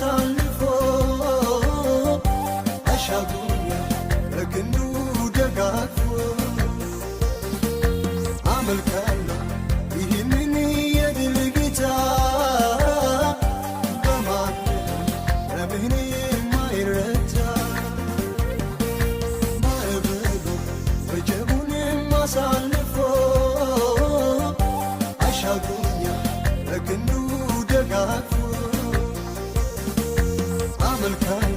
አሳልፎ አሻግሮኛል በክንዱ ደጋግፎ አመልካለሁ ይህንን የድል ጌታ በማንም ለምን የማይረታ ማዕበሉ ወጀቡንም አሳልፎ አሻግሮኛል በክንዱ ደጋግፎ አመልካለሁ